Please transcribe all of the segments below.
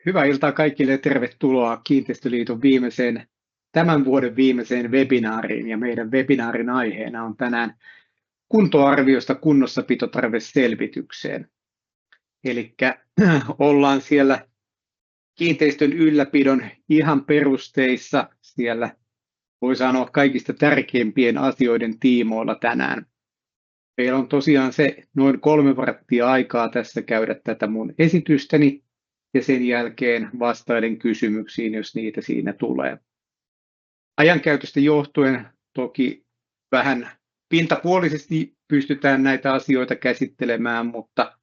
Hyvää iltaa kaikille ja tervetuloa Kiinteistöliiton tämän vuoden viimeiseen webinaariin. Ja meidän webinaarin aiheena on tänään kuntoarviosta kunnossapitotarveselvitykseen. Eli ollaan siellä kiinteistön ylläpidon ihan perusteissa, siellä voi sanoa kaikista tärkeimpien asioiden tiimoilla tänään. Meillä on tosiaan se noin 3 varttia aikaa tässä käydä tätä mun esitystäni. Ja sen jälkeen vastailen kysymyksiin, jos niitä siinä tulee. Ajankäytöstä johtuen toki vähän pintapuolisesti pystytään näitä asioita käsittelemään, mutta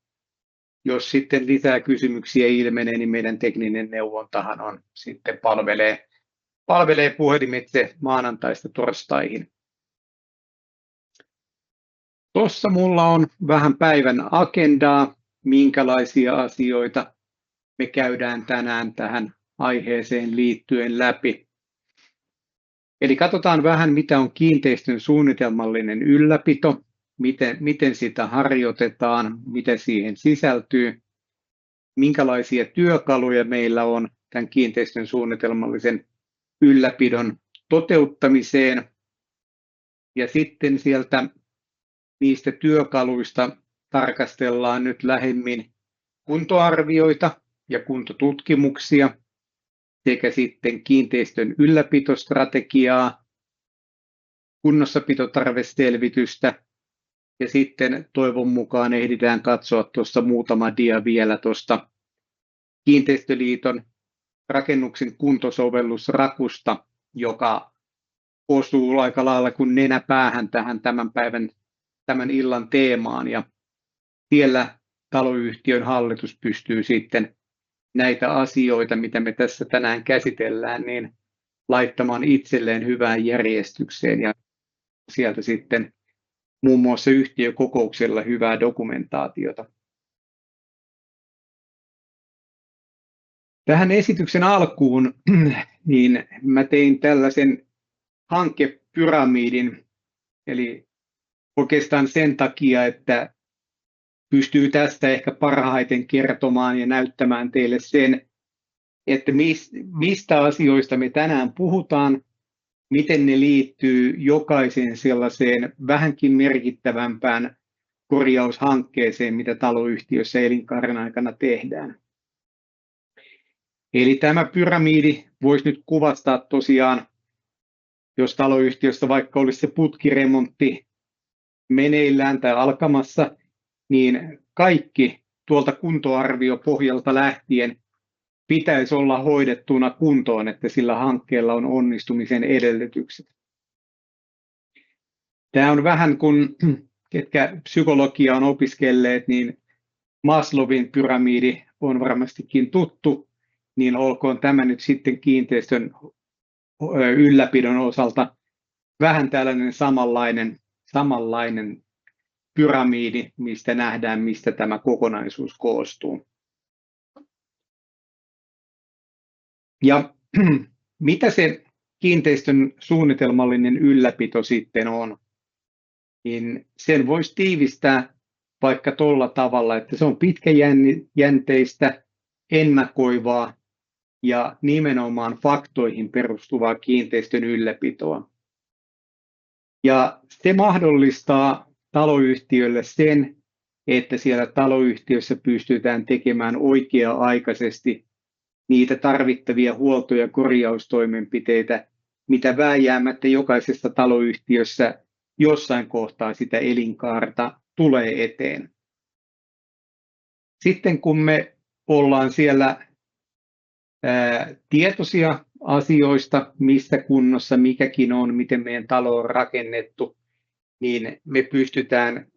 jos sitten lisää kysymyksiä ilmenee, niin meidän tekninen neuvontahan on sitten palvelee puhelimitse maanantaista torstaihin. Tuossa mulla on vähän päivän agendaa, minkälaisia asioita me käydään tänään tähän aiheeseen liittyen läpi. Eli katsotaan vähän, mitä on kiinteistön suunnitelmallinen ylläpito, miten sitä harjoitetaan, mitä siihen sisältyy, minkälaisia työkaluja meillä on tämän kiinteistön suunnitelmallisen ylläpidon toteuttamiseen. Ja sitten sieltä niistä työkaluista tarkastellaan nyt lähemmin kuntoarvioita ja kuntotutkimuksia sekä sitten kiinteistön ylläpitostrategiaa, kunnossapitotarveselvitystä ja sitten toivon mukaan ehditään katsoa tuossa muutama dia vielä tuosta Kiinteistöliiton rakennuksen kuntosovellus Rakusta, joka osuu aika lailla kuin nenäpäähän tähän tämän illan teemaan ja siellä taloyhtiön hallitus pystyy sitten näitä asioita, mitä me tässä tänään käsitellään, niin laittamaan itselleen hyvään järjestykseen ja sieltä sitten muun muassa yhtiökokouksella hyvää dokumentaatiota. Tähän esityksen alkuun niin mä tein tällaisen hankepyramidin, eli oikeastaan sen takia, että pystyy tästä ehkä parhaiten kertomaan ja näyttämään teille sen, että mistä asioista me tänään puhutaan, miten ne liittyy jokaiseen sellaiseen vähänkin merkittävämpään korjaushankkeeseen, mitä taloyhtiössä elinkaaren aikana tehdään. Eli tämä pyramidi voisi nyt kuvastaa tosiaan, jos taloyhtiössä vaikka olisi se putkiremontti meneillään tai alkamassa, niin kaikki tuolta kuntoarviopohjalta lähtien pitäisi olla hoidettuna kuntoon, että sillä hankkeella on onnistumisen edellytykset. Tämä on vähän kuin, ketkä psykologiaa on opiskelleet, niin Maslowin pyramidi on varmastikin tuttu, niin olkoon tämä nyt sitten kiinteistön ylläpidon osalta vähän tällainen samanlainen pyramidi, mistä nähdään, mistä tämä kokonaisuus koostuu. Ja mitä se kiinteistön suunnitelmallinen ylläpito sitten on, niin sen voisi tiivistää vaikka tuolla tavalla, että se on pitkäjänteistä, ennakoivaa ja nimenomaan faktoihin perustuvaa kiinteistön ylläpitoa. Ja se mahdollistaa taloyhtiölle sen, että siellä taloyhtiössä pystytään tekemään oikea-aikaisesti niitä tarvittavia huolto- ja korjaustoimenpiteitä, mitä vääjäämättä jokaisessa taloyhtiössä jossain kohtaa sitä elinkaarta tulee eteen. Sitten kun me ollaan siellä tietoisia asioista, missä kunnossa mikäkin on, miten meidän talo on rakennettu, niin me pystytään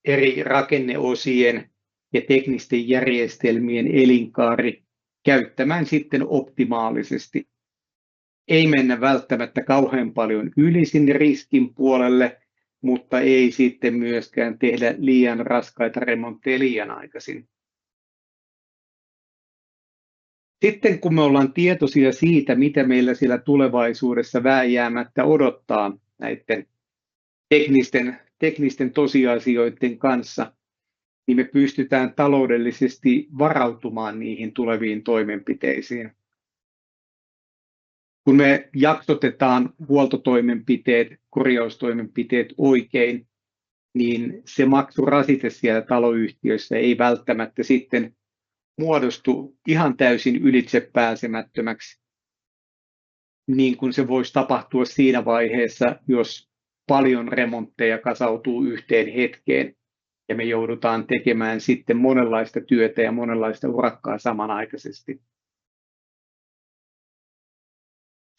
eri rakenneosien ja teknisten järjestelmien elinkaari käyttämään sitten optimaalisesti. Ei mennä välttämättä kauhean paljon yli sinne riskin puolelle, mutta ei sitten myöskään tehdä liian raskaita remontteja liian aikaisin. Sitten kun me ollaan tietoisia siitä, mitä meillä siellä tulevaisuudessa vääjäämättä odottaa näiden teknisten tosiasioiden kanssa, niin me pystytään taloudellisesti varautumaan niihin tuleviin toimenpiteisiin. Kun me jaksotetaan huoltotoimenpiteet, korjaustoimenpiteet oikein, niin se maksurasite siellä taloyhtiöissä ei välttämättä sitten muodostu ihan täysin ylitsepääsemättömäksi, niin kuin se voisi tapahtua siinä vaiheessa, jos paljon remontteja kasautuu yhteen hetkeen ja me joudutaan tekemään sitten monenlaista työtä ja monenlaista urakkaa samanaikaisesti.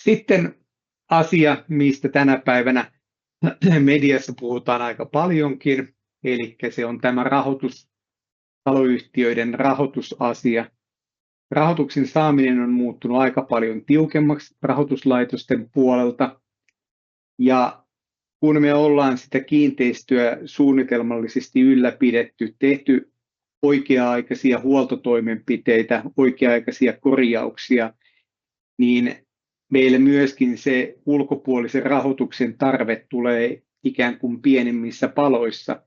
Sitten asia, mistä tänä päivänä mediassa puhutaan aika paljonkin, eli se on tämä taloyhtiöiden rahoitusasia. Rahoituksen saaminen on muuttunut aika paljon tiukemmaksi rahoituslaitosten puolelta, ja kun me ollaan sitä kiinteistöä suunnitelmallisesti ylläpidetty, tehty oikea-aikaisia huoltotoimenpiteitä, oikea-aikaisia korjauksia, niin meille myöskin se ulkopuolisen rahoituksen tarve tulee ikään kuin pienemmissä paloissa.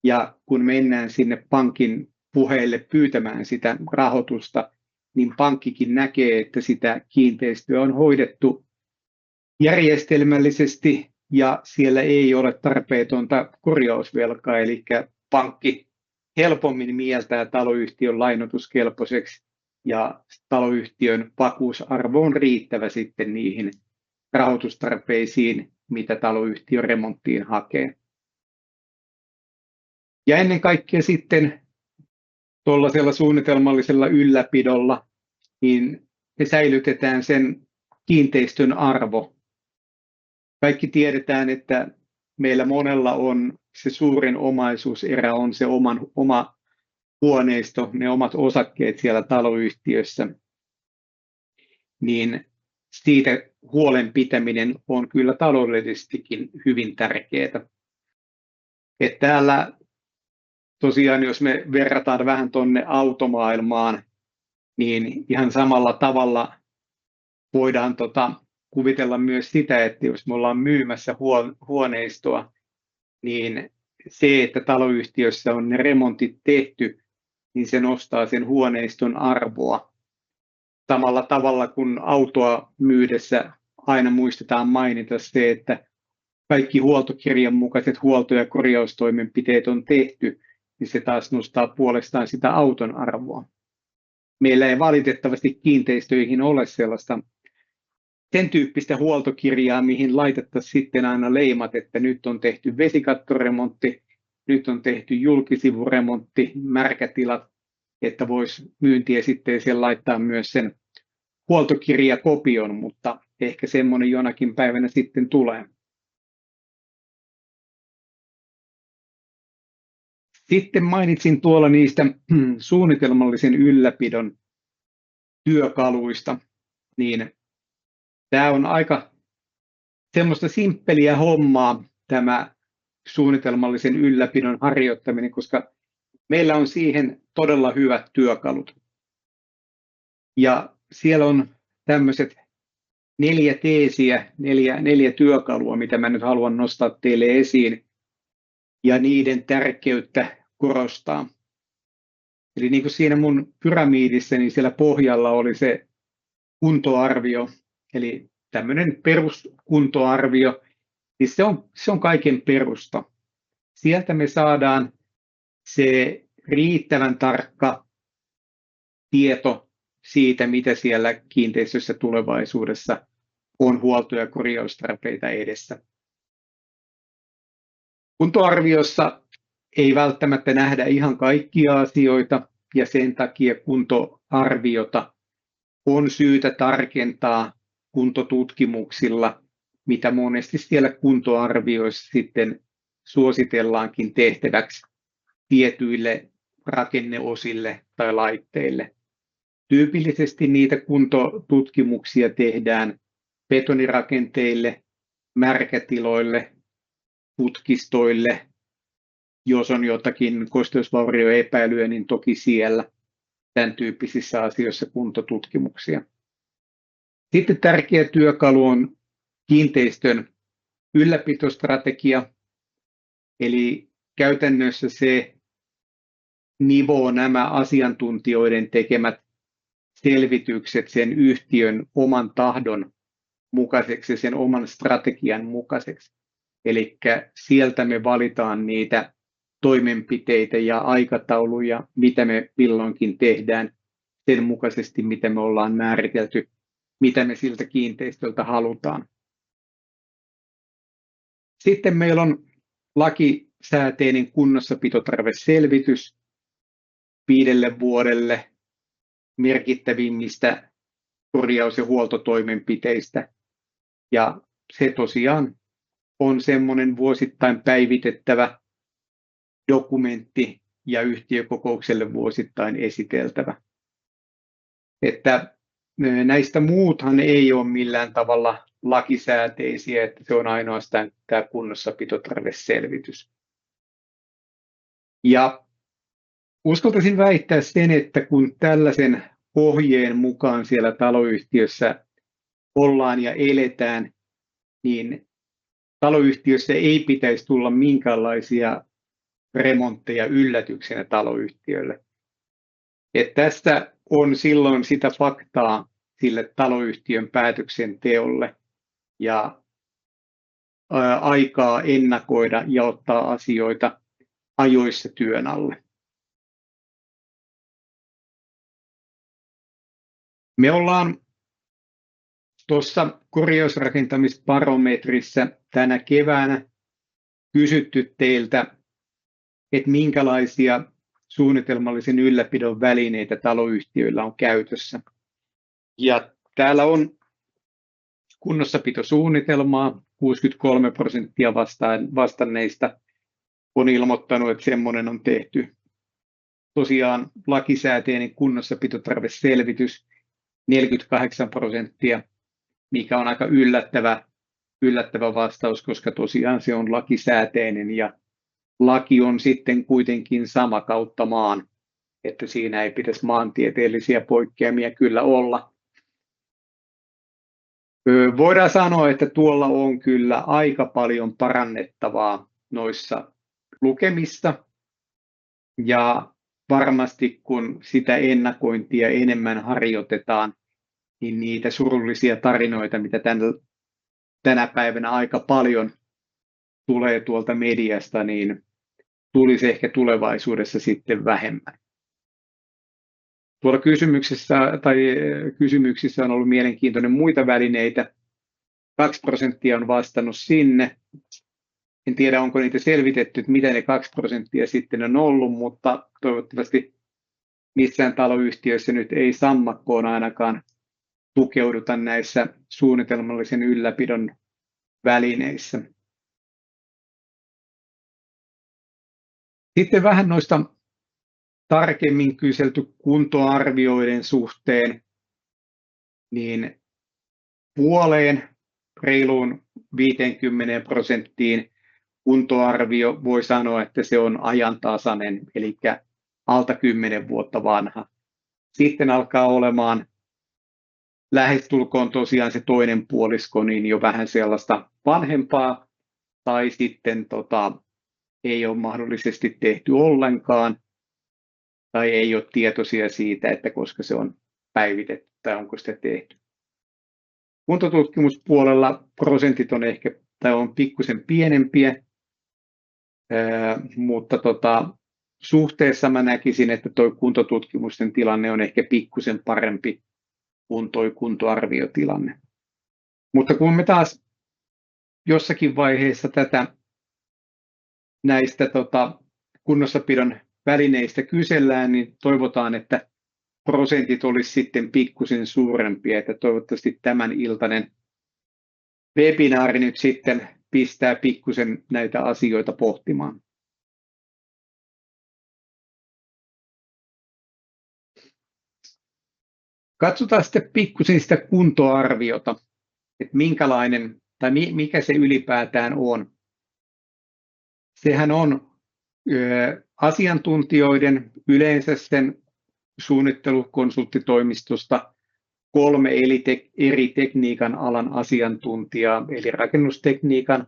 Ja kun mennään sinne pankin puheille pyytämään sitä rahoitusta, niin pankkikin näkee, että sitä kiinteistöä on hoidettu järjestelmällisesti ja siellä ei ole tarpeetonta korjausvelkaa, eli pankki helpommin mieltää taloyhtiön lainoituskelpoiseksi ja taloyhtiön vakuusarvo on riittävä sitten niihin rahoitustarpeisiin, mitä taloyhtiö remonttiin hakee. Ja ennen kaikkea sitten tuollaisella suunnitelmallisella ylläpidolla, niin me säilytetään sen kiinteistön arvo. Kaikki tiedetään, että meillä monella on se suurin omaisuuserä on se oma huoneisto, ne omat osakkeet siellä taloyhtiössä, niin siitä huolen pitäminen on kyllä taloudellisestikin hyvin tärkeää. Että täällä tosiaan, jos me verrataan vähän tuonne automaailmaan, niin ihan samalla tavalla voidaan kuvitella myös sitä, että jos me ollaan myymässä huoneistoa, niin se, että taloyhtiössä on ne remontit tehty, niin se nostaa sen huoneiston arvoa. Samalla tavalla kuin autoa myydessä aina muistetaan mainita se, että kaikki huoltokirjan mukaiset huolto- ja korjaustoimenpiteet on tehty, niin se taas nostaa puolestaan sitä auton arvoa. Meillä ei valitettavasti kiinteistöihin ole sellaista sen tyyppistä huoltokirjaa, mihin laitettaisiin sitten aina leimat, että nyt on tehty vesikattoremontti, nyt on tehty julkisivuremontti, märkätilat, että voisi myyntiesitteeseen laittaa myös sen huoltokirjakopion, mutta ehkä semmoinen jonakin päivänä sitten tulee. Sitten mainitsin tuolla niistä suunnitelmallisen ylläpidon työkaluista, niin tämä on aika semmoista simppeliä hommaa tämä suunnitelmallisen ylläpidon harjoittaminen, koska meillä on siihen todella hyvät työkalut. Ja siellä on tämmöiset 4 teesiä, neljä työkalua, mitä mä nyt haluan nostaa teille esiin ja niiden tärkeyttä korostaa. Eli niin kuin siinä mun pyramiidissa, niin siellä pohjalla oli se kuntoarvio, eli tämmöinen peruskuntoarvio, niin se on kaiken perusta. Sieltä me saadaan se riittävän tarkka tieto siitä, mitä siellä kiinteistössä tulevaisuudessa on huolto- ja korjaustarpeita edessä. Kuntoarviossa ei välttämättä nähdä ihan kaikkia asioita, ja sen takia kuntoarviota on syytä tarkentaa kuntotutkimuksilla, mitä monesti siellä kuntoarvioissa sitten suositellaankin tehtäväksi tietyille rakenneosille tai laitteille. Tyypillisesti niitä kuntotutkimuksia tehdään betonirakenteille, märkätiloille, putkistoille. Jos on jotakin kosteusvaurioepäilyä, niin toki siellä tämän tyyppisissä asioissa kuntotutkimuksia. Sitten tärkeä työkalu on kiinteistön ylläpitostrategia, eli käytännössä se nivoo nämä asiantuntijoiden tekemät selvitykset sen yhtiön oman tahdon mukaiseksi ja sen oman strategian mukaiseksi. Eli sieltä me valitaan niitä toimenpiteitä ja aikatauluja, mitä me milloinkin tehdään sen mukaisesti, mitä me ollaan määritelty, mitä me siltä kiinteistöltä halutaan. Sitten meillä on lakisääteinen kunnossapitotarveselvitys 5 vuodelle merkittävimmistä korjaus- ja huoltotoimenpiteistä. Ja se tosiaan on semmoinen vuosittain päivitettävä dokumentti ja yhtiökokoukselle vuosittain esiteltävä. Että näistä muuthan ei ole millään tavalla lakisääteisiä, että se on ainoastaan tämä kunnossapitotarveselvitys. Ja uskaltaisin väittää sen, että kun tällaisen ohjeen mukaan siellä taloyhtiössä ollaan ja eletään, niin taloyhtiössä ei pitäisi tulla minkäänlaisia remontteja yllätyksenä taloyhtiölle. Että tästä on silloin sitä faktaa sille taloyhtiön päätöksenteolle ja aikaa ennakoida ja ottaa asioita ajoissa työn alle. Me ollaan tuossa korjausrakentamisbarometrissä tänä keväänä kysytty teiltä, että minkälaisia suunnitelmallisen ylläpidon välineitä taloyhtiöillä on käytössä. Ja täällä on kunnossapitosuunnitelmaa, 63% vastanneista on ilmoittanut, että semmoinen on tehty. Tosiaan lakisääteinen kunnossapitotarveselvitys 48%, mikä on aika yllättävä vastaus, koska tosiaan se on lakisääteinen ja laki on sitten kuitenkin sama kautta maan, että siinä ei pitäisi maantieteellisiä poikkeamia kyllä olla. Voidaan sanoa, että tuolla on kyllä aika paljon parannettavaa noissa lukemissa ja varmasti kun sitä ennakointia enemmän harjoitetaan, niin niitä surullisia tarinoita, mitä tänä päivänä aika paljon tulee tuolta mediasta, niin tulisi ehkä tulevaisuudessa sitten vähemmän. Tuolla kysymyksissä on ollut mielenkiintoinen muita välineitä. 2% on vastannut sinne. En tiedä, onko niitä selvitetty, että mitä ne 2% sitten on ollut, mutta toivottavasti missään taloyhtiöissä nyt ei sammakkoon ainakaan tukeuduta näissä suunnitelmallisen ylläpidon välineissä. Sitten vähän noista tarkemmin kyselty kuntoarvioiden suhteen, niin puoleen reiluun 50% kuntoarvio voi sanoa, että se on ajantasainen, eli alta 10 vuotta vanha. Sitten alkaa olemaan lähestulkoon tosiaan se toinen puolisko, niin jo vähän sellaista vanhempaa, tai sitten ei ole mahdollisesti tehty ollenkaan, tai ei ole tietoisia siitä, että koska se on päivitetty tai onko sitä tehty. Kuntotutkimuspuolella prosentit on ehkä tai on pikkusen pienempiä, mutta suhteessa mä näkisin, että tuo kuntotutkimusten tilanne on ehkä pikkusen parempi kuin tuo kuntoarviotilanne. Mutta kun me taas jossakin vaiheessa näistä kunnossapidon välineistä kysellään, niin toivotaan, että prosentit olisi sitten pikkusen suurempia, että toivottavasti tämän iltainen webinaari nyt sitten pistää pikkusen näitä asioita pohtimaan. Katsotaan sitten pikkusen sitä kuntoarviota, että minkälainen tai mikä se ylipäätään on. Sehän on asiantuntijoiden, yleensä sen suunnittelukonsulttitoimistosta 3 eri tekniikan alan asiantuntijaa, eli rakennustekniikan,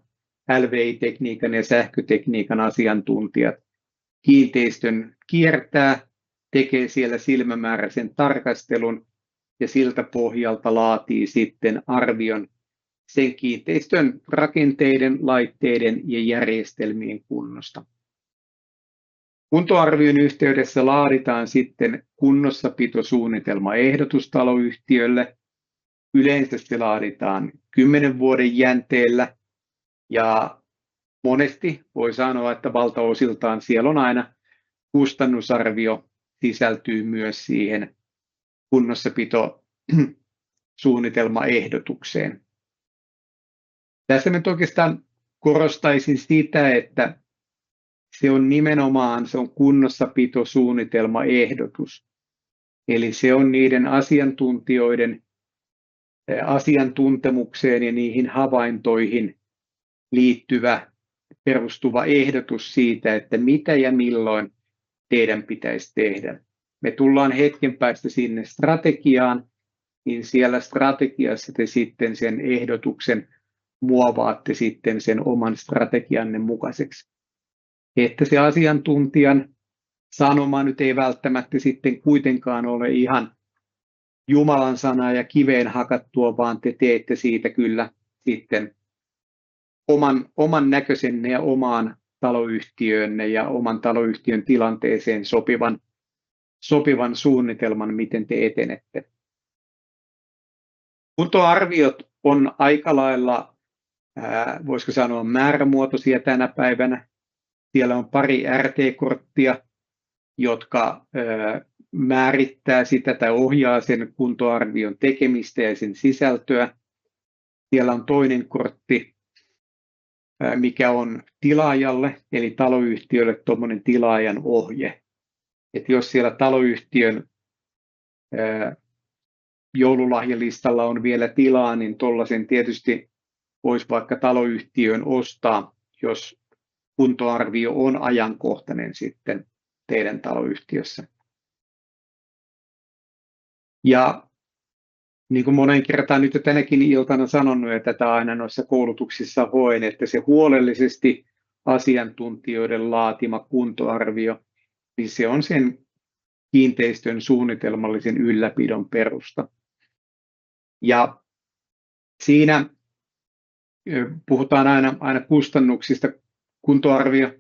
LVI-tekniikan ja sähkötekniikan asiantuntijat, kiinteistön kiertää, tekee siellä silmämääräisen tarkastelun ja siltä pohjalta laatii sitten arvion sen kiinteistön rakenteiden, laitteiden ja järjestelmien kunnosta. Kuntoarvion yhteydessä laaditaan sitten kunnossapitosuunnitelmaehdotus taloyhtiölle. Yleensä se laaditaan 10 vuoden jänteellä ja monesti voi sanoa, että valtaosiltaan siellä on aina kustannusarvio sisältyy myös siihen kunnossapitosuunnitelmaehdotukseen. Tässä nyt oikeastaan korostaisin sitä, että se on nimenomaan kunnossapitosuunnitelmaehdotus. Eli se on niiden asiantuntijoiden asiantuntemukseen ja niihin havaintoihin liittyvä perustuva ehdotus siitä, että mitä ja milloin teidän pitäisi tehdä. Me tullaan hetken päästä sinne strategiaan, niin siellä strategiassa te sitten sen ehdotuksen muovaatte sitten sen oman strategianne mukaiseksi. Että se asiantuntijan sanoma nyt ei välttämättä sitten kuitenkaan ole ihan Jumalan sanaa ja kiveen hakattua, vaan te teette siitä kyllä sitten oman näköisenne ja omaan taloyhtiöönne ja oman taloyhtiön tilanteeseen sopivan suunnitelman, miten te etenette. Kuntoarviot on aika lailla, voisiko sanoa, määrämuotoisia tänä päivänä. Siellä on pari RT-korttia, jotka määrittää sitä tai ohjaa sen kuntoarvion tekemistä ja sen sisältöä. Siellä on toinen kortti, mikä on tilaajalle, eli taloyhtiölle tuommoinen tilaajan ohje. Että jos siellä taloyhtiön joululahjalistalla on vielä tilaa, niin tuollaisen tietysti voisi vaikka taloyhtiön ostaa, jos kuntoarvio on ajankohtainen sitten teidän taloyhtiössä. Ja niin kuin monen kertaan nyt jo tänäkin iltana sanonut, ja tätä aina noissa koulutuksissa hoen, että se huolellisesti asiantuntijoiden laatima kuntoarvio, niin se on sen kiinteistön suunnitelmallisen ylläpidon perusta. Ja siinä puhutaan aina kustannuksista. Kuntoarvio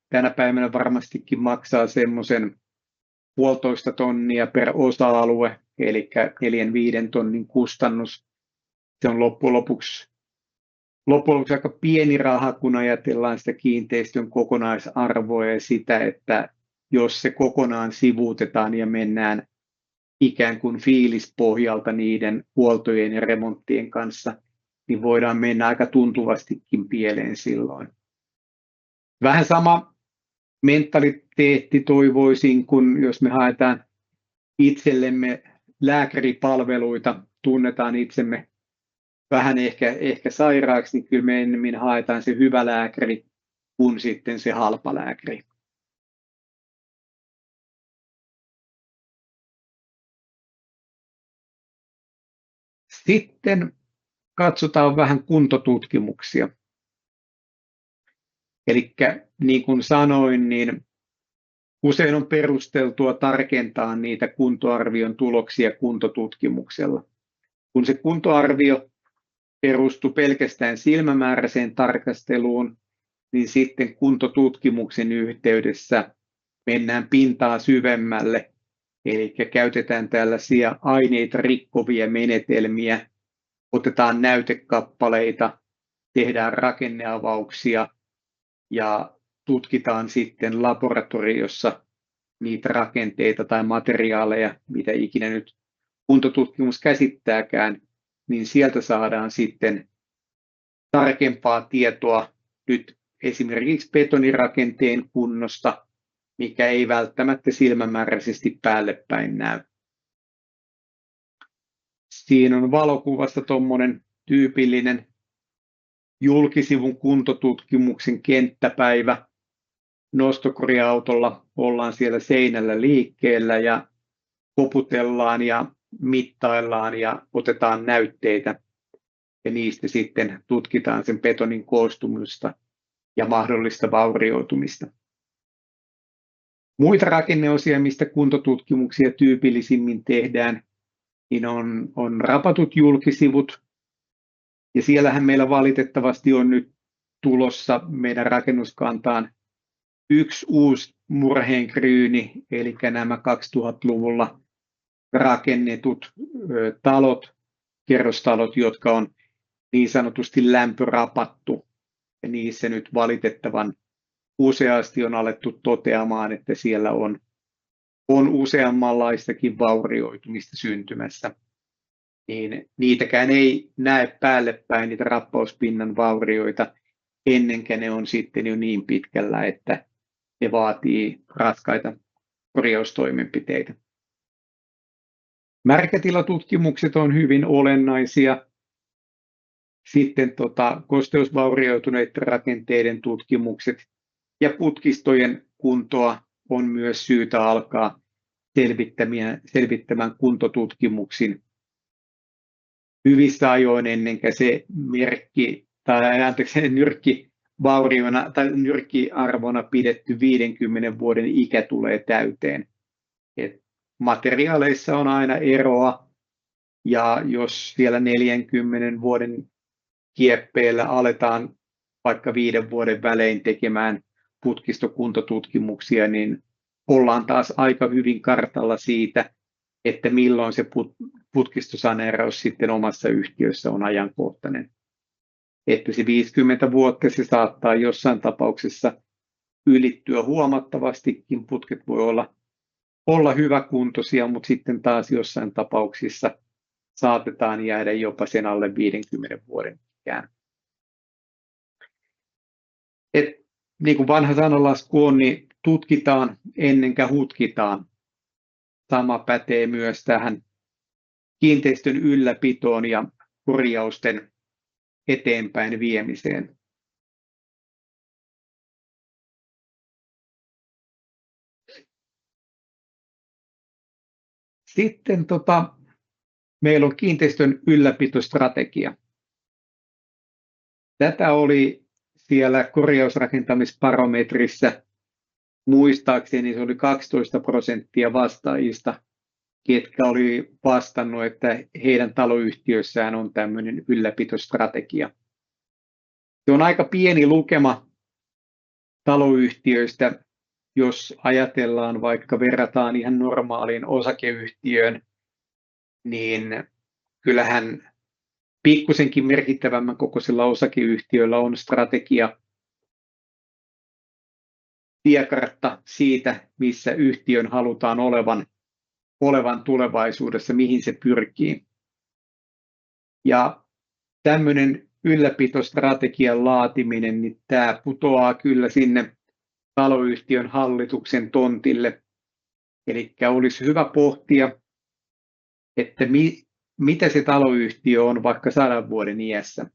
tänä päivänä varmastikin maksaa semmoisen 1,5 tonnia per osa-alue, eli 4-5 tonnin kustannus. Se on loppujen lopuksi aika pieni raha, kun ajatellaan sitä kiinteistön kokonaisarvoa ja sitä, että jos se kokonaan sivuutetaan ja mennään ikään kuin fiilispohjalta niiden huoltojen ja remonttien kanssa, niin voidaan mennä aika tuntuvastikin pieleen silloin. Vähän sama mentaliteetti toivoisin, kun jos me haetaan itsellemme lääkäripalveluita, tunnetaan itsemme vähän ehkä sairaaksi, niin kyllä me ennemmin haetaan se hyvä lääkäri kuin sitten se halpa lääkäri. Sitten katsotaan vähän kuntotutkimuksia. Eli niin kuin sanoin, niin usein on perusteltua tarkentaa niitä kuntoarvion tuloksia kuntotutkimuksella. Kun se kuntoarvio perustuu pelkästään silmämääräiseen tarkasteluun, niin sitten kuntotutkimuksen yhteydessä mennään pintaa syvemmälle, eli käytetään tällaisia aineita rikkovia menetelmiä, otetaan näytekappaleita, tehdään rakenneavauksia ja tutkitaan sitten laboratoriossa niitä rakenteita tai materiaaleja, mitä ikinä nyt kuntotutkimus käsittääkään, niin sieltä saadaan sitten tarkempaa tietoa nyt esimerkiksi betonirakenteen kunnosta, mikä ei välttämättä silmämääräisesti päälle päin näy. Siinä on valokuvasta tuommoinen tyypillinen julkisivun kuntotutkimuksen kenttäpäivä. Nostokoriautolla ollaan siellä seinällä liikkeellä ja koputellaan ja mittaillaan ja otetaan näytteitä ja niistä sitten tutkitaan sen betonin koostumusta ja mahdollista vaurioitumista. Muita rakenneosia, mistä kuntotutkimuksia tyypillisimmin tehdään, niin on rapatut julkisivut. Ja siellähän meillä valitettavasti on nyt tulossa meidän rakennuskantaan yksi uusi murheenkryyni, eli nämä 2000-luvulla rakennetut talot, kerrostalot, jotka on niin sanotusti lämpörapattu. Ja niissä nyt valitettavan useasti on alettu toteamaan, että siellä on useammanlaistakin vaurioitumista syntymässä. Niin niitäkään ei näe päälle päin niitä rappauspinnan vaurioita, ennenkä ne on sitten jo niin pitkällä, että ne vaatii raskaita korjaustoimenpiteitä. Märkätilatutkimukset on hyvin olennaisia. Sitten kosteusvaurioituneiden rakenteiden tutkimukset ja putkistojen kuntoa on myös syytä alkaa selvittämään kuntotutkimuksin hyvissä ajoin ennen kuin se nyrkkivauriona tai nyrkkiarvona pidetty 50 vuoden ikä tulee täyteen. Et materiaaleissa on aina eroa, ja jos siellä 40 vuoden kieppeillä aletaan vaikka 5 vuoden välein tekemään putkistokuntotutkimuksia, niin ollaan taas aika hyvin kartalla siitä, että milloin se putkistosaneeraus sitten omassa yhtiössä on ajankohtainen. Että se 50 vuotta se saattaa jossain tapauksessa ylittyä huomattavastikin. Putket voi olla hyväkuntoisia, mutta sitten taas jossain tapauksissa saatetaan jäädä jopa sen alle 50 vuoden ikään. Niin kuin vanha sananlasku on, niin tutkitaan ennen kuin hutkitaan. Sama pätee myös tähän kiinteistön ylläpitoon ja korjausten eteenpäin viemiseen. Sitten meillä on kiinteistön ylläpitostrategia. Tätä oli siellä korjausrakentamisbarometrissä, muistaakseni se oli 12% vastaajista, ketkä oli vastannut, että heidän taloyhtiöissään on tämmöinen ylläpitostrategia. Se on aika pieni lukema taloyhtiöistä, jos ajatellaan, vaikka verrataan ihan normaaliin osakeyhtiöön, niin kyllähän pikkusenkin merkittävämmän kokoisilla osakeyhtiöillä on strategia, tiekartta siitä, missä yhtiön halutaan olevan tulevaisuudessa, mihin se pyrkii. Ja tämmöinen ylläpitostrategian laatiminen, niin tämä putoaa kyllä sinne taloyhtiön hallituksen tontille. Eli olisi hyvä pohtia, että mitä se taloyhtiö on vaikka 100 vuoden iässä.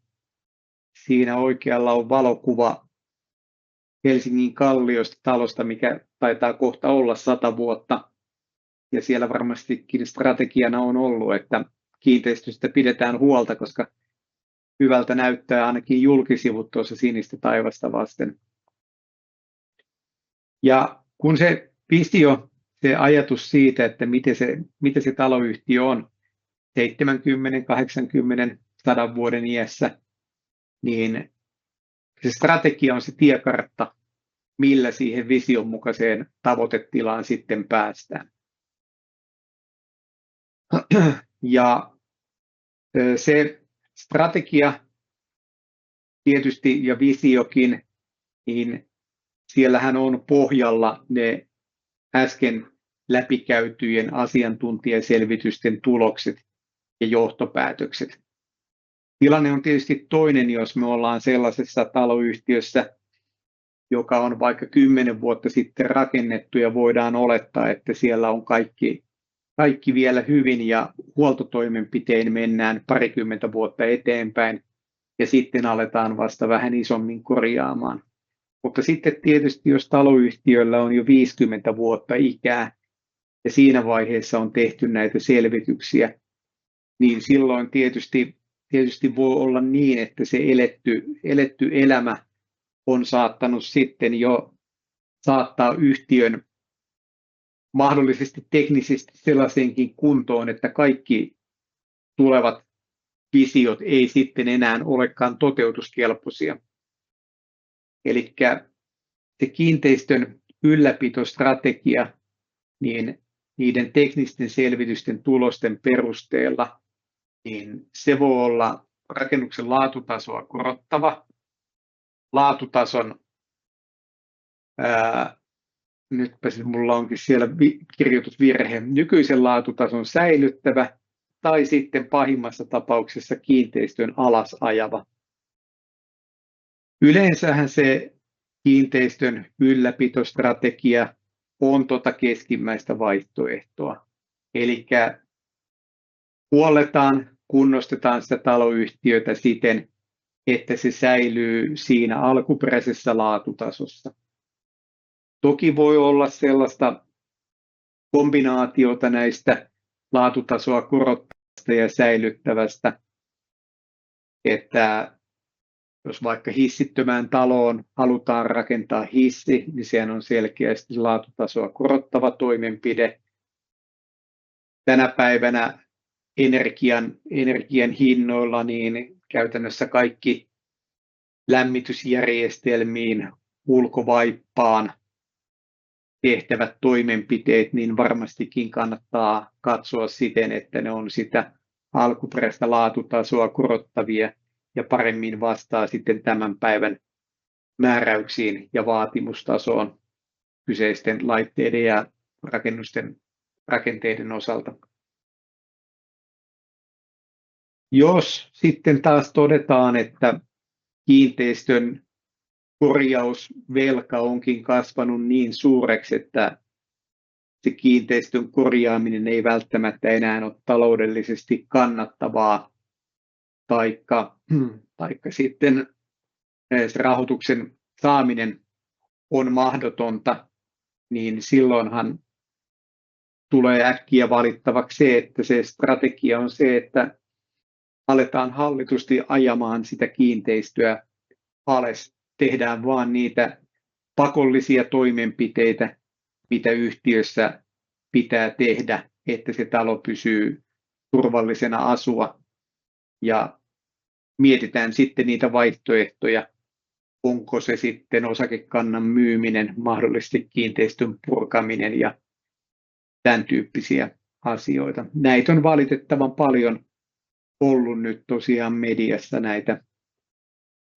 Siinä oikealla on valokuva Helsingin Kalliosta, talosta, mikä taitaa kohta olla 100 vuotta. Ja siellä varmastikin strategiana on ollut, että kiinteistöstä pidetään huolta, koska hyvältä näyttää ainakin julkisivut tuossa sinistä taivasta vasten. Ja kun se visio, se ajatus siitä, että miten se taloyhtiö on 70, 80, 100 vuoden iässä, niin se strategia on se tiekartta, millä siihen vision mukaiseen tavoitetilaan sitten päästään. Ja se strategia tietysti ja visiokin, niin siellähän on pohjalla ne äsken läpikäytyjen asiantuntijaselvitysten tulokset ja johtopäätökset. Tilanne on tietysti toinen, jos me ollaan sellaisessa taloyhtiössä, joka on vaikka 10 vuotta sitten rakennettu ja voidaan olettaa, että siellä on kaikki vielä hyvin ja huoltotoimenpitein mennään 20 vuotta eteenpäin ja sitten aletaan vasta vähän isommin korjaamaan. Mutta sitten tietysti, jos taloyhtiöllä on jo 50 vuotta ikää ja siinä vaiheessa on tehty näitä selvityksiä, niin silloin tietysti voi olla niin, että se eletty elämä on saattanut sitten jo saattaa yhtiön mahdollisesti teknisesti sellaiseenkin kuntoon, että kaikki tulevat visiot ei sitten enää olekaan toteutuskelpoisia. Eli se kiinteistön ylläpitostrategia, niin niiden teknisten selvitysten tulosten perusteella, niin se voi olla rakennuksen laatutasoa korottava, laatutason, nytpä minulla onkin siellä kirjoitusvirhe, nykyisen laatutason säilyttävä tai sitten pahimmassa tapauksessa kiinteistön alasajava. Yleensähän se kiinteistön ylläpitostrategia on keskimmäistä vaihtoehtoa. Eli huolletaan, kunnostetaan sitä taloyhtiötä siten, että se säilyy siinä alkuperäisessä laatutasossa. Toki voi olla sellaista kombinaatiota näistä laatutasoa korottavasta ja säilyttävästä, että jos vaikka hissittömään taloon halutaan rakentaa hissi, niin sehän on selkeästi laatutasoa korottava toimenpide. Tänä päivänä energian hinnoilla niin käytännössä kaikki lämmitysjärjestelmiin, ulkovaippaan tehtävät toimenpiteet, niin varmastikin kannattaa katsoa siten, että ne on sitä alkuperäistä laatutasoa korottavia ja paremmin vastaa sitten tämän päivän määräyksiin ja vaatimustasoon kyseisten laitteiden ja rakenteiden osalta. Jos sitten taas todetaan, että kiinteistön korjausvelka onkin kasvanut niin suureksi, että se kiinteistön korjaaminen ei välttämättä enää ole taloudellisesti kannattavaa, taikka sitten se rahoituksen saaminen on mahdotonta, niin silloinhan tulee äkkiä valittavaksi se, että se strategia on se, että aletaan hallitusti ajamaan sitä kiinteistöä alas. Tehdään vain niitä pakollisia toimenpiteitä, mitä yhtiössä pitää tehdä, että se talo pysyy turvallisena asua. Ja mietitään sitten niitä vaihtoehtoja, onko se sitten osakekannan myyminen, mahdollisesti kiinteistön purkaminen ja tämän tyyppisiä asioita. Näitä on valitettavan paljon ollut nyt tosiaan mediassa näitä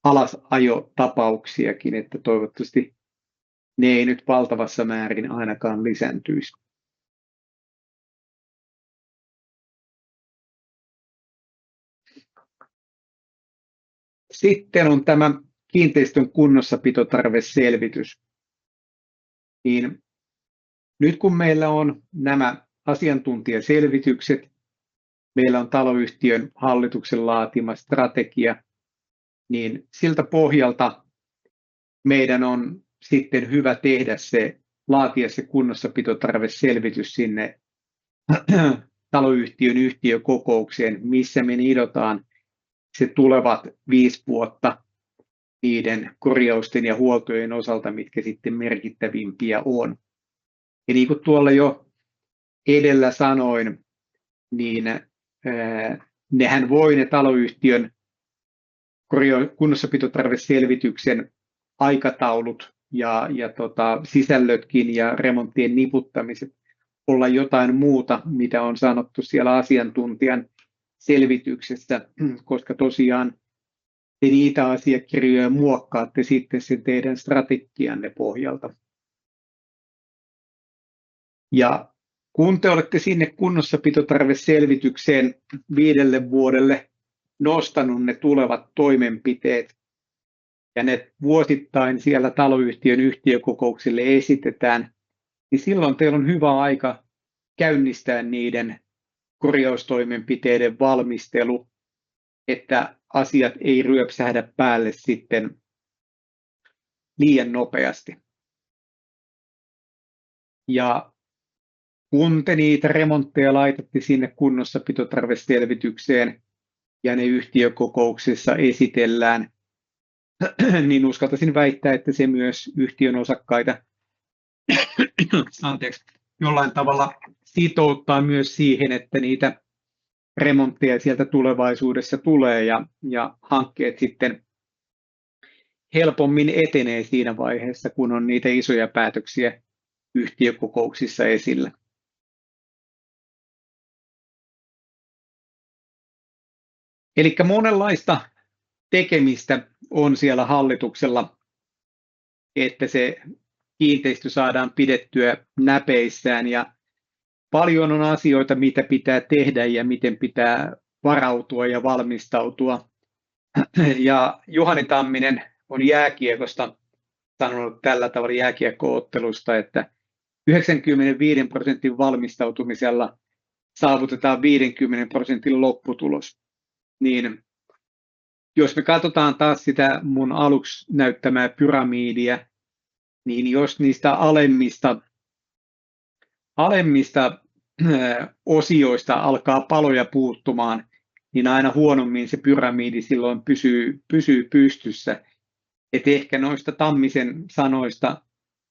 alasajotapauksiakin, että toivottavasti ne ei nyt valtavassa määrin ainakaan lisääntyisi. Sitten on tämä kiinteistön kunnossapitotarveselvitys. Niin nyt kun meillä on nämä asiantuntijaselvitykset, meillä on taloyhtiön hallituksen laatima strategia, niin siltä pohjalta meidän on sitten hyvä laatia se kunnossapitotarveselvitys sinne taloyhtiön yhtiökokoukseen, missä me nidotaan se tulevat 5 vuotta niiden korjausten ja huoltojen osalta, mitkä sitten merkittävimpiä on. Ja niin kuin tuolla jo edellä sanoin, niin nehän voi ne taloyhtiön kunnossapitotarveselvityksen aikataulut ja sisällötkin ja remonttien niputtamiset olla jotain muuta, mitä on sanottu siellä asiantuntijan selvityksessä, koska tosiaan te niitä asiakirjoja muokkaatte sitten sen teidän strategianne pohjalta. Ja kun te olette sinne kunnossapitotarveselvitykseen 5 vuodelle nostanut ne tulevat toimenpiteet, ja ne vuosittain siellä taloyhtiön yhtiökokouksille esitetään, niin silloin teillä on hyvä aika käynnistää niiden korjaustoimenpiteiden valmistelu, että asiat ei ryöpsähdä päälle sitten liian nopeasti. Ja kun te niitä remontteja laitatte sinne kunnossapitotarveselvitykseen ja ne yhtiökokouksessa esitellään, niin uskaltaisin väittää, että se myös yhtiön osakkaita jollain tavalla sitouttaa myös siihen, että niitä remontteja sieltä tulevaisuudessa tulee ja hankkeet sitten helpommin etenee siinä vaiheessa, kun on niitä isoja päätöksiä yhtiökokouksissa esillä. Eli monenlaista tekemistä on siellä hallituksella, että se kiinteistö saadaan pidettyä näpeissään ja paljon on asioita, mitä pitää tehdä ja miten pitää varautua ja valmistautua. Ja Juhani Tamminen on jääkiekosta sanonut tällä tavalla jääkiekko-ottelusta, että 95% valmistautumisella saavutetaan 50% lopputulos. Niin jos me katsotaan taas sitä mun aluksi näyttämää pyramidia, niin jos niistä alemmista osioista alkaa paloja puuttumaan, niin aina huonommin se pyramidi silloin pysyy pystyssä. Et ehkä noista Tammisen sanoista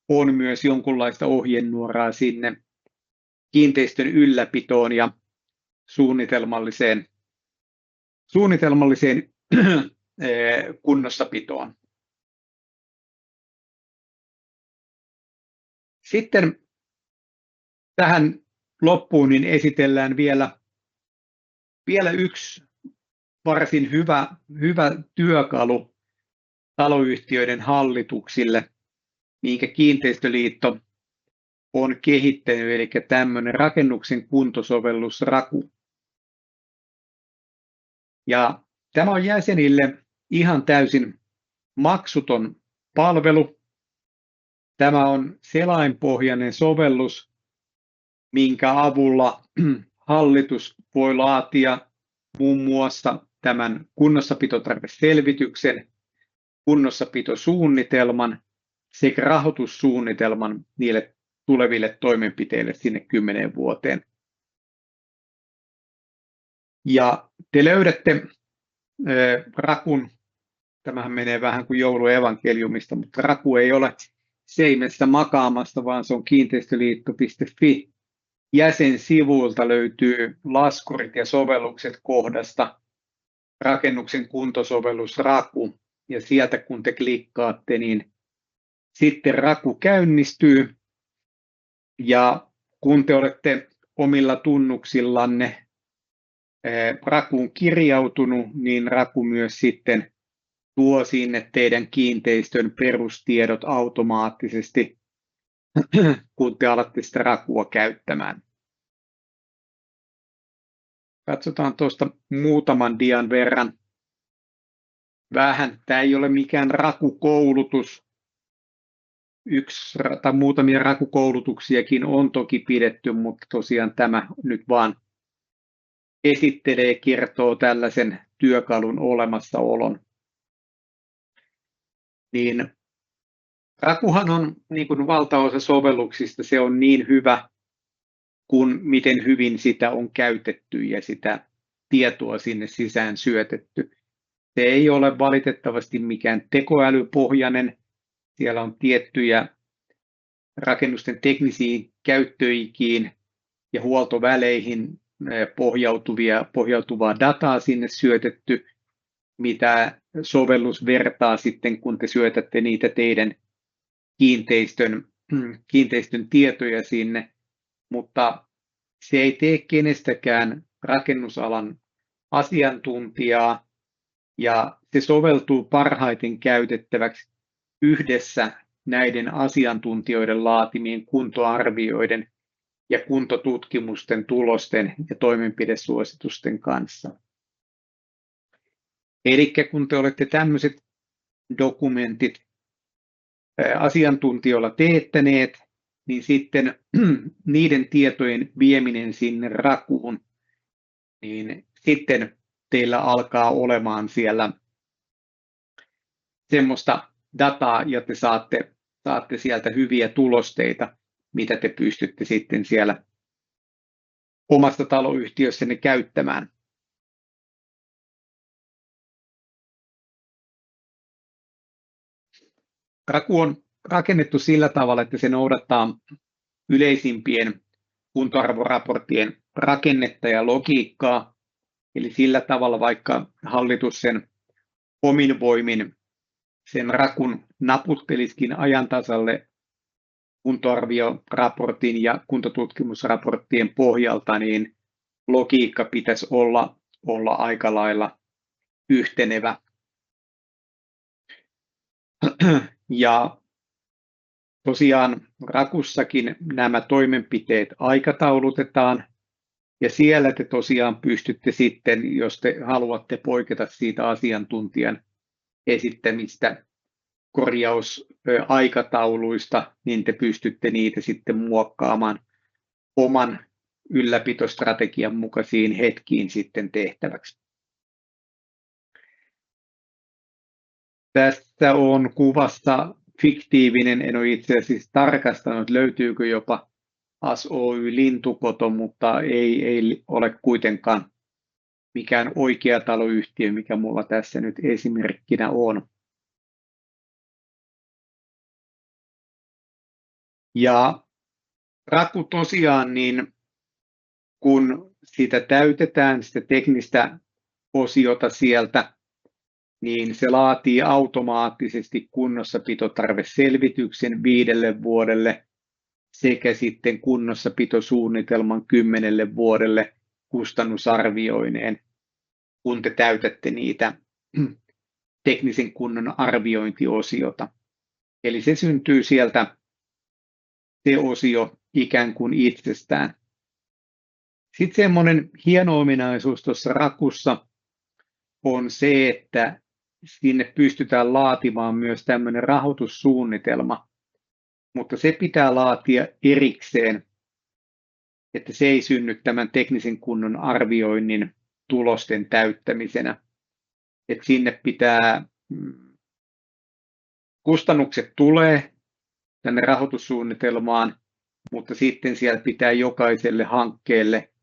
on myös jonkunlaista ohjenuoraa sinne kiinteistön ylläpitoon ja suunnitelmalliseen kunnossapitoon. Sitten tähän loppuun niin esitellään vielä yksi varsin hyvä työkalu taloyhtiöiden hallituksille, minkä Kiinteistöliitto on kehittänyt, eli tämmöinen rakennuksen kuntosovellus Raku. Ja tämä on jäsenille ihan täysin maksuton palvelu. Tämä on selainpohjainen sovellus, minkä avulla hallitus voi laatia muun muassa tämän kunnossapitotarveselvityksen, kunnossapitosuunnitelman sekä rahoitussuunnitelman niille tuleville toimenpiteille sinne 10 vuoteen. Ja te löydätte Rakun, tämähän menee vähän kuin jouluevankeliumista, mutta Raku ei ole seimessä makaamasta, vaan se on kiinteistöliitto.fi. Jäsensivuilta löytyy laskurit ja sovellukset kohdasta rakennuksen kuntosovellus Raku, ja sieltä kun te klikkaatte, niin sitten Raku käynnistyy, ja kun te olette omilla tunnuksillanne Rakuun kirjautunut, niin Raku myös sitten tuo sinne teidän kiinteistön perustiedot automaattisesti, kun te alatte sitä Rakua käyttämään. Katsotaan tuosta muutaman dian verran. Tämä ei ole mikään Raku-koulutus. Muutamia Raku-koulutuksiakin on toki pidetty, mutta tosiaan tämä nyt vaan esittelee, kertoo tällaisen työkalun olemassaolon. Niin Rakuhan on, niin kuin valtaosa sovelluksista, se on niin hyvä, kuin miten hyvin sitä on käytetty ja sitä tietoa sinne sisään syötetty. Se ei ole valitettavasti mikään tekoälypohjainen. Siellä on tiettyjä rakennusten teknisiin käyttöikiin ja huoltoväleihin pohjautuvaa dataa sinne syötetty, mitä sovellus vertaa sitten, kun te syötätte niitä teidän kiinteistön tietoja sinne, mutta se ei tee kenestäkään rakennusalan asiantuntijaa, ja se soveltuu parhaiten käytettäväksi yhdessä näiden asiantuntijoiden laatimien kuntoarvioiden ja kuntotutkimusten tulosten ja toimenpidesuositusten kanssa. Eli kun te olette tämmöiset dokumentit asiantuntijoilla teettäneet, niin sitten niiden tietojen vieminen sinne Rakuun, niin sitten teillä alkaa olemaan siellä semmoista dataa, ja te saatte sieltä hyviä tulosteita, mitä te pystytte sitten siellä omassa taloyhtiössänne käyttämään. Raku on rakennettu sillä tavalla, että se noudattaa yleisimpien kuntoarvoraporttien rakennetta ja logiikkaa. Eli sillä tavalla, vaikka hallitus sen omin voimin sen rakun naputtelisikin ajan tasalle kuntoarvioraportin ja kuntotutkimusraporttien pohjalta, niin logiikka pitäisi olla aika lailla yhtenevä. Ja tosiaan rakussakin nämä toimenpiteet aikataulutetaan, ja siellä te tosiaan pystytte sitten, jos te haluatte poiketa siitä asiantuntijan esittämistä korjausaikatauluista, niin te pystytte niitä sitten muokkaamaan oman ylläpitostrategian mukaisiin hetkiin sitten tehtäväksi. Tässä on kuvassa fiktiivinen, en ole itse asiassa tarkastanut, löytyykö jopa ASOY lintukoto, mutta ei ole kuitenkaan mikään oikea taloyhtiö, mikä mulla tässä nyt esimerkkinä on. Ja raku tosiaan, niin kun sitä täytetään, sitä teknistä osiota sieltä, niin se laatii automaattisesti kunnossapitotarveselvityksen 5 vuodelle sekä sitten kunnossapitosuunnitelman 10 vuodelle kustannusarvioineen, kun te täytätte niitä teknisen kunnon arviointiosiota. Eli se syntyy sieltä se osio ikään kuin itsestään. Sitten semmoinen hieno ominaisuus tuossa rakussa on se, että sinne pystytään laatimaan myös tämmöinen rahoitussuunnitelma, mutta se pitää laatia erikseen, että se ei synny tämän teknisen kunnon arvioinnin tulosten täyttämisenä. Että sinne pitää, kustannukset tulee tänne rahoitussuunnitelmaan, mutta sitten siellä pitää jokaiselle hankkeelle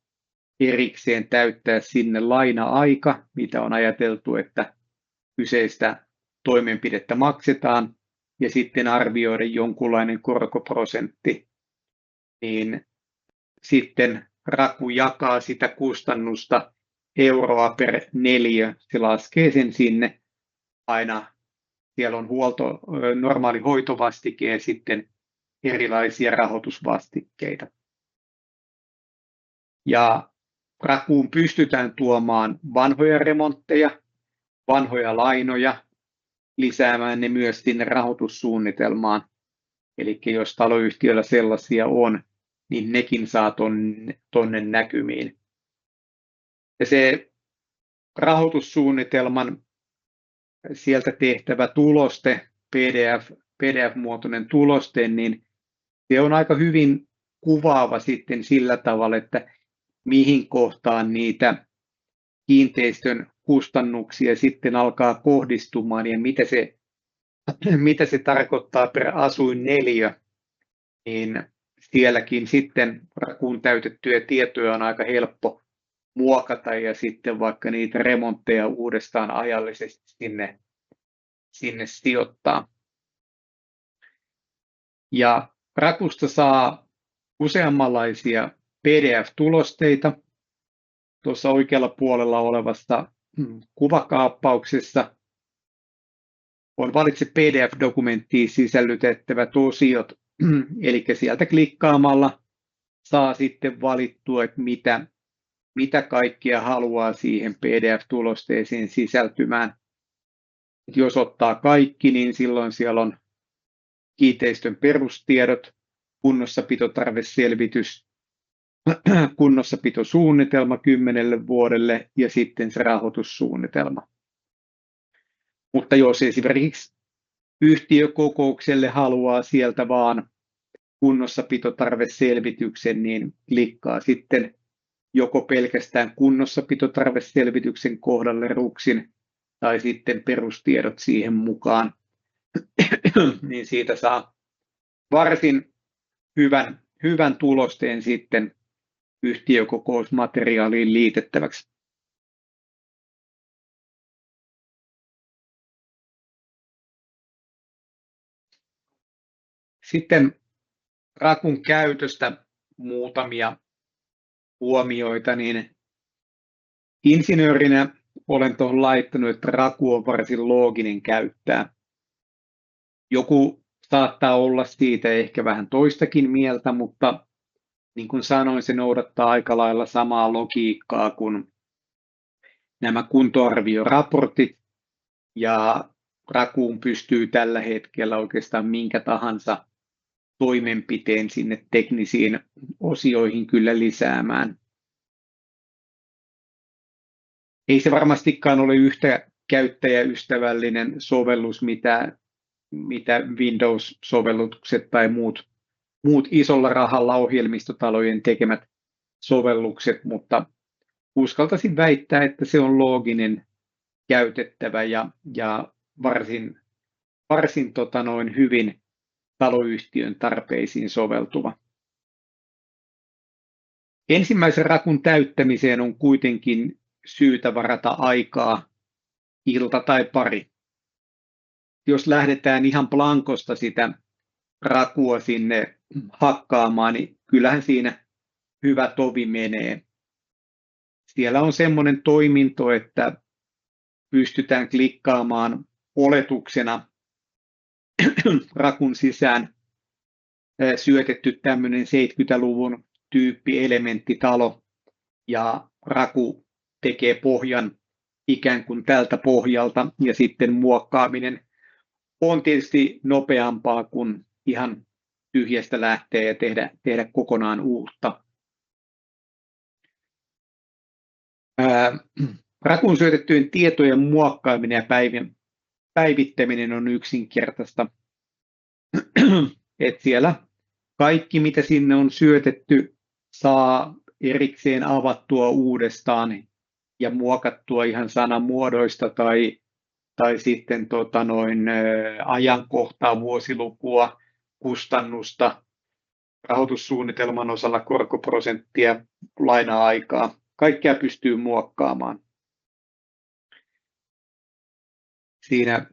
erikseen täyttää sinne laina-aika, mitä on ajateltu, että kyseistä toimenpidettä maksetaan, ja sitten arvioida jonkunlainen korkoprosentti, niin sitten raku jakaa sitä kustannusta euroa per neliö, se laskee sen sinne aina, siellä on normaali hoitovastike ja sitten erilaisia rahoitusvastikkeita. Ja rakuun pystytään tuomaan vanhoja remontteja, vanhoja lainoja, lisäämään ne myös sinne rahoitussuunnitelmaan. Eli jos taloyhtiöllä sellaisia on, niin nekin saa tonne näkymiin. Ja se rahoitussuunnitelman sieltä tehtävä tuloste, PDF-muotoinen tuloste, niin se on aika hyvin kuvaava sitten sillä tavalla, että mihin kohtaan niitä kiinteistön kustannuksia sitten alkaa kohdistumaan ja mitä se tarkoittaa per asuinneliö, niin sielläkin sitten rakuun täytettyjä tietoja on aika helppo muokata ja sitten vaikka niitä remontteja uudestaan ajallisesti sinne sijoittaa. Ja rakusta saa useammanlaisia PDF-tulosteita. Tuossa oikealla puolella olevassa kuvakaappauksessa on valitse PDF-dokumenttiin sisällytettävät osiot, eli sieltä klikkaamalla saa sitten valittua, että mitä kaikkea haluaa siihen PDF-tulosteeseen sisältymään. Jos ottaa kaikki, niin silloin siellä on kiinteistön perustiedot, kunnossapitotarveselvitys, kunnossapitosuunnitelma 10 vuodelle ja sitten se rahoitussuunnitelma. Mutta jos esimerkiksi yhtiökokoukselle haluaa sieltä vaan kunnossapitotarveselvityksen, niin klikkaa sitten joko pelkästään kunnossapitotarveselvityksen kohdalle ruksin tai sitten perustiedot siihen mukaan, niin siitä saa varsin hyvän tulosteen sitten yhtiökokousmateriaaliin liitettäväksi. Sitten rakun käytöstä muutamia huomioita, niin insinöörinä olen tuohon laittanut, että Raku on varsin looginen käyttää. Joku saattaa olla siitä ehkä vähän toistakin mieltä, mutta niin kuin sanoin, se noudattaa aika lailla samaa logiikkaa kuin nämä kuntoarvioraportit, ja Rakuun pystyy tällä hetkellä oikeastaan minkä tahansa toimenpiteen sinne teknisiin osioihin kyllä lisäämään. Ei se varmastikaan ole yhtä käyttäjäystävällinen sovellus, mitä Windows-sovellukset tai muut isolla rahalla ohjelmistotalojen tekemät sovellukset, mutta uskaltaisin väittää, että se on looginen, käytettävä ja varsin hyvin taloyhtiön tarpeisiin soveltuva. Ensimmäisen rakun täyttämiseen on kuitenkin syytä varata aikaa ilta tai pari. Jos lähdetään ihan blankosta sitä rakua sinne hakkaamaan, niin kyllähän siinä hyvä tovi menee. Siellä on semmoinen toiminto, että pystytään klikkaamaan oletuksena rakun sisään syötetty tämmöinen 70-luvun tyyppi elementtitalo, ja Raku tekee pohjan ikään kuin tältä pohjalta, ja sitten muokkaaminen on tietysti nopeampaa kuin ihan tyhjästä lähteä ja tehdä kokonaan uutta. Rakuun syötettyjen tietojen muokkaaminen ja päivittäminen on yksinkertaista. Et siellä kaikki, mitä sinne on syötetty, saa erikseen avattua uudestaan ja muokattua ihan sanamuodoista tai sitten ajankohtaa, vuosilukua, kustannusta, rahoitussuunnitelman osalla korkoprosenttia, laina-aikaa. Kaikkea pystyy muokkaamaan. Siinä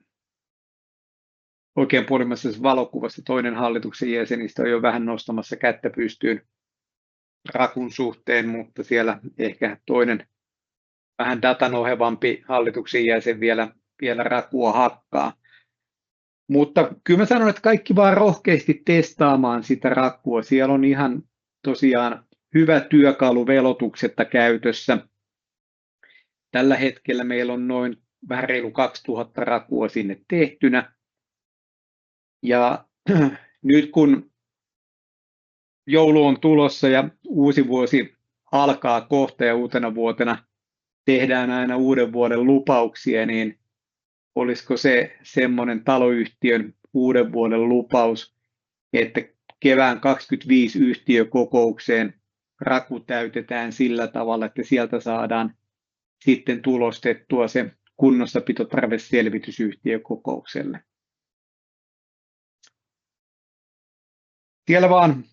oikein puolimmaisessa valokuvassa toinen hallituksen jäsenistä on jo vähän nostamassa kättä pystyyn Rakun suhteen, mutta siellä ehkä toinen vähän datanohevampi hallituksen jäsen vielä Rakua hakkaa. Mutta kyllä mä sanon, että kaikki vaan rohkeasti testaamaan sitä Rakua. Siellä on ihan tosiaan hyvä työkalu velotuksetta käytössä. Tällä hetkellä meillä on noin vähän reilu 2000 Rakua sinne tehtynä. Ja nyt kun joulu on tulossa ja uusi vuosi alkaa kohta ja uutena vuotena tehdään aina uuden vuoden lupauksia, niin olisiko se semmoinen taloyhtiön uuden vuoden lupaus, että kevään 2025 yhtiökokoukseen Raku täytetään sillä tavalla, että sieltä saadaan sitten tulostettua se kunnossapitotarveselvitys yhtiökokoukselle. Siellä vaan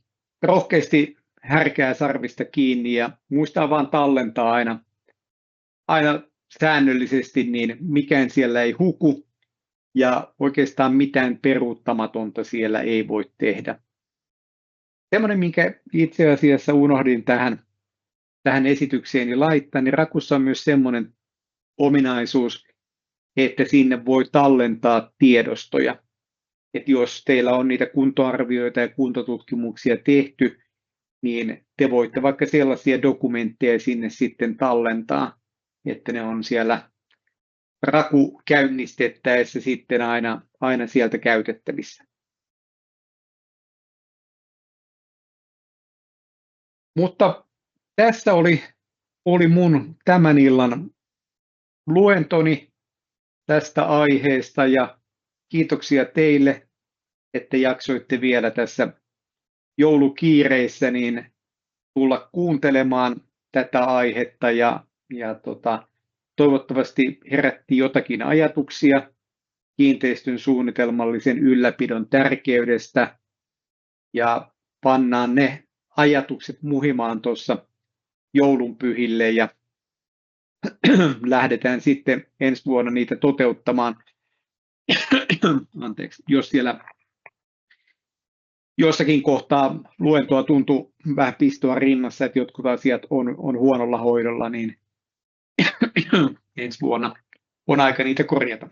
rohkeasti härkää sarvista kiinni ja muistaa vaan tallentaa aina säännöllisesti, niin mikään siellä ei huku ja oikeastaan mitään peruuttamatonta siellä ei voi tehdä. Semmoinen, minkä itse asiassa unohdin tähän esitykseeni laittaa, niin Rakussa on myös semmoinen ominaisuus, että sinne voi tallentaa tiedostoja. Että jos teillä on niitä kuntoarvioita ja kuntotutkimuksia tehty, niin te voitte vaikka sellaisia dokumentteja sinne sitten tallentaa, että ne on siellä Raku käynnistettäessä sitten aina sieltä käytettävissä. Mutta tässä oli mun tämän illan luentoni tästä aiheesta ja kiitoksia teille, että jaksoitte vielä tässä joulukiireissä niin tulla kuuntelemaan tätä aihetta ja toivottavasti herätti jotakin ajatuksia kiinteistön suunnitelmallisen ylläpidon tärkeydestä ja pannaan ne ajatukset muhimaan tuossa joulunpyhille ja lähdetään sitten ensi vuonna niitä toteuttamaan. Anteeksi, jos siellä jossakin kohtaa luentoa tuntui vähän pistoa rinnassa, että jotkut asiat on huonolla hoidolla, niin ensi vuonna on aika niitä korjata.